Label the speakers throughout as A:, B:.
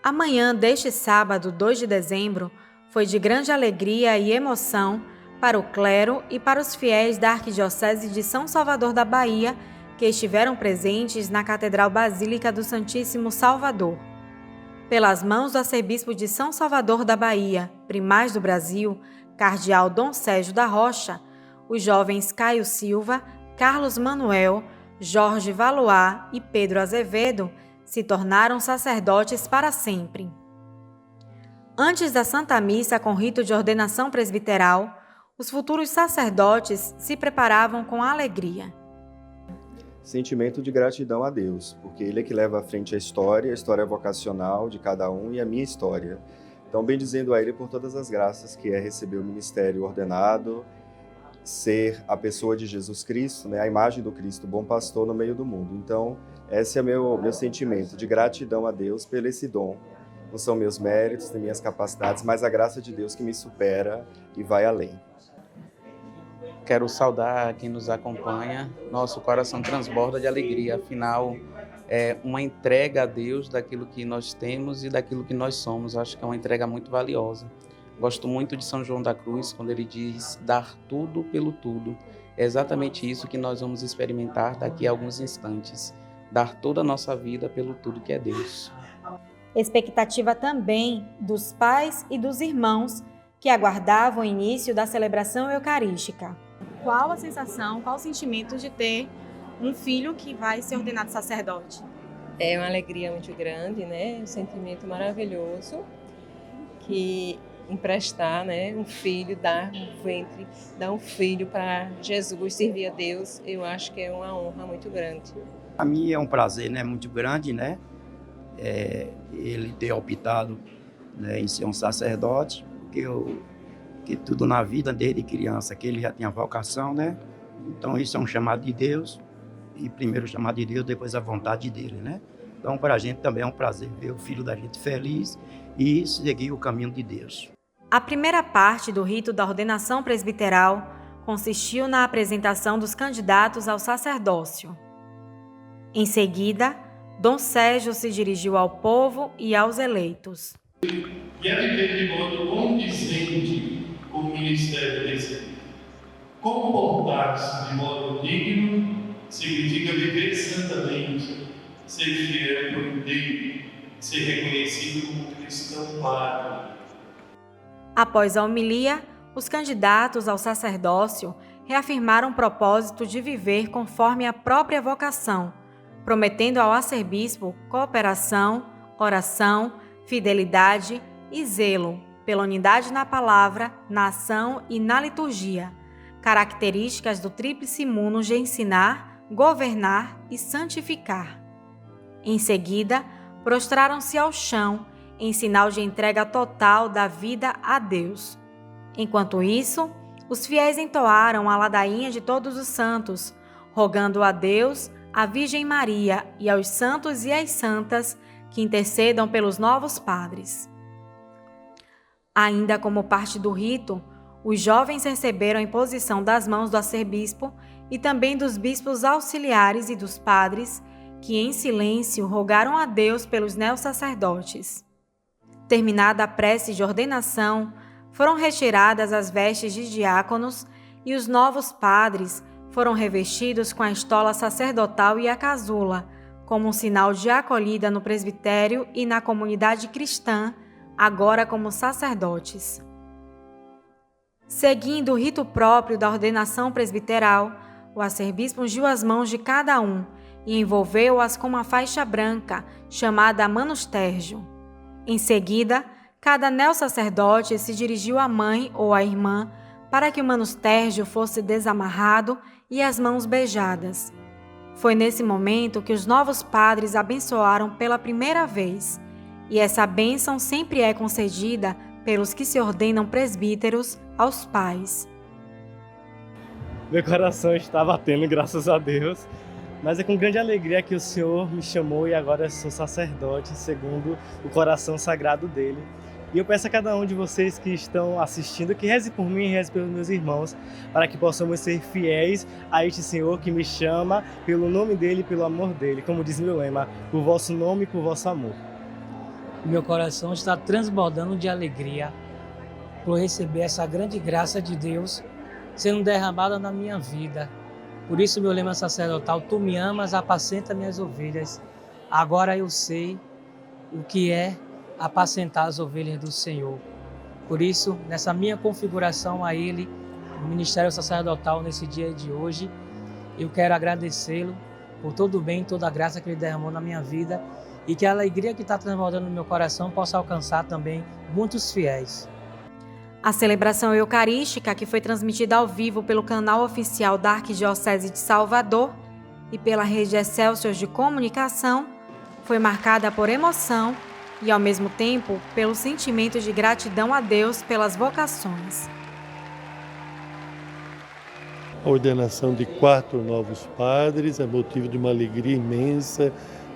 A: A manhã deste sábado, 2 de dezembro, foi de grande alegria e emoção para o clero e para os fiéis da Arquidiocese de São Salvador da Bahia, que estiveram presentes na Catedral Basílica do Santíssimo Salvador. Pelas mãos do arcebispo de São Salvador da Bahia, primaz do Brasil, cardeal Dom Sérgio da Rocha, os jovens Caio Silva, Carlos Manuel, Jorge Valois e Pedro Azevedo se tornaram sacerdotes para sempre. Antes da Santa Missa com rito de ordenação presbiteral, os futuros sacerdotes se preparavam com alegria.
B: Sentimento de gratidão a Deus, porque Ele é que leva à frente a história vocacional de cada um e a minha história. Então, bendizendo a Ele por todas as graças que é receber o ministério ordenado, ser a pessoa de Jesus Cristo, né, a imagem do Cristo, bom pastor no meio do mundo. Então, esse é meu sentimento de gratidão a Deus pelo esse dom. Não são meus méritos, nem minhas capacidades, mas a graça de Deus que me supera e vai além.
C: Quero saudar quem nos acompanha. Nosso coração transborda de alegria, afinal, é uma entrega a Deus daquilo que nós temos e daquilo que nós somos. Acho que é uma entrega muito valiosa. Gosto muito de São João da Cruz, quando ele diz dar tudo pelo tudo. É exatamente isso que nós vamos experimentar daqui a alguns instantes. Dar toda a nossa vida pelo tudo que é Deus.
A: Expectativa também dos pais e dos irmãos que aguardavam o início da celebração eucarística. Qual a sensação, qual o sentimento de ter um filho que vai ser ordenado sacerdote?
D: É uma alegria muito grande, né? Um sentimento maravilhoso que emprestar, né? Um filho, dar um ventre, dar um filho para Jesus, servir a Deus, eu acho que é uma honra muito grande.
E: A mim é um prazer, né? Muito grande, né? Ele ter optado, né, em ser um sacerdote, que tudo na vida desde criança, que ele já tinha vocação, né? Então isso é um chamado de Deus, e primeiro o chamado de Deus, depois a vontade dele, né? Então para a gente também é um prazer ver o filho da gente feliz e seguir o caminho de Deus.
A: A primeira parte do rito da ordenação presbiteral consistiu na apresentação dos candidatos ao sacerdócio. Em seguida, Dom Sérgio se dirigiu ao povo e aos eleitos.
F: Quer viver de modo condizente com o ministério desse. Comportar-se de modo digno significa viver santamente, ser fiel por inteiro, ser reconhecido como cristão pagano.
A: Após a homilia, os candidatos ao sacerdócio reafirmaram o propósito de viver conforme a própria vocação, prometendo ao arcebispo cooperação, oração, fidelidade e zelo pela unidade na palavra, na ação e na liturgia, características do tríplice munus de ensinar, governar e santificar. Em seguida, prostraram-se ao chão, em sinal de entrega total da vida a Deus. Enquanto isso, os fiéis entoaram a ladainha de todos os santos, rogando a Deus, à Virgem Maria e aos santos e às santas que intercedam pelos novos padres. Ainda como parte do rito, os jovens receberam a imposição das mãos do arcebispo e também dos bispos auxiliares e dos padres, que em silêncio rogaram a Deus pelos neossacerdotes. Terminada a prece de ordenação, foram retiradas as vestes de diáconos e os novos padres foram revestidos com a estola sacerdotal e a casula, como um sinal de acolhida no presbitério e na comunidade cristã, agora como sacerdotes. Seguindo o rito próprio da ordenação presbiteral, o arcebispo ungiu as mãos de cada um e envolveu-as com uma faixa branca, chamada manustérgio. Em seguida, cada neossacerdote se dirigiu à mãe ou à irmã para que o manustérgio fosse desamarrado e as mãos beijadas. Foi nesse momento que os novos padres abençoaram pela primeira vez, e essa bênção sempre é concedida pelos que se ordenam presbíteros aos pais.
G: Meu coração está batendo, graças a Deus, mas é com grande alegria que o Senhor me chamou e agora eu sou sacerdote, segundo o coração sagrado dele. E eu peço a cada um de vocês que estão assistindo que reze por mim e reze pelos meus irmãos, para que possamos ser fiéis a este Senhor que me chama pelo nome dele e pelo amor dele, como diz meu lema, por vosso nome e por vosso amor.
H: meu coração está transbordando de alegria por receber essa grande graça de Deus sendo derramada na minha vida. Por isso, meu lema sacerdotal: tu me amas, apacenta minhas ovelhas. Agora eu sei o que é apacentar as ovelhas do Senhor. Por isso, nessa minha configuração a Ele, o Ministério Sacerdotal, nesse dia de hoje, eu quero agradecê-lo por todo o bem, toda a graça que Ele derramou na minha vida e que a alegria que está transbordando no meu coração possa alcançar também muitos fiéis.
A: A celebração eucarística, que foi transmitida ao vivo pelo canal oficial da Arquidiocese de Salvador e pela Rede Excelsior de Comunicação, foi marcada por emoção e, ao mesmo tempo, pelo sentimento de gratidão a Deus pelas vocações.
I: A ordenação de 4 novos padres é motivo de uma alegria imensa,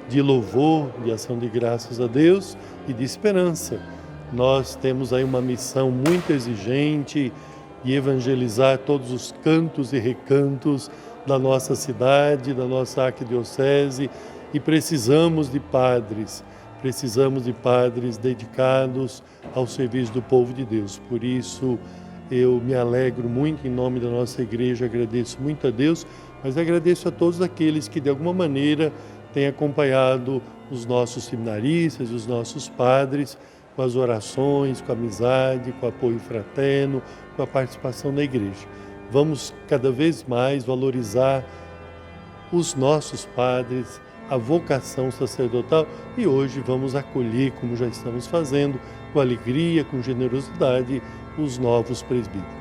I: de louvor, de ação de graças a Deus e de esperança. Nós temos aí uma missão muito exigente de evangelizar todos os cantos e recantos da nossa cidade, da nossa arquidiocese, e precisamos de padres dedicados ao serviço do povo de Deus. Por isso, eu me alegro muito em nome da nossa igreja, agradeço muito a Deus, mas agradeço a todos aqueles que de alguma maneira têm acompanhado os nossos seminaristas, os nossos padres, com as orações, com a amizade, com o apoio fraterno, com a participação na igreja. Vamos cada vez mais valorizar os nossos padres, a vocação sacerdotal, e hoje vamos acolher, como já estamos fazendo, com alegria, com generosidade, os novos presbíteros.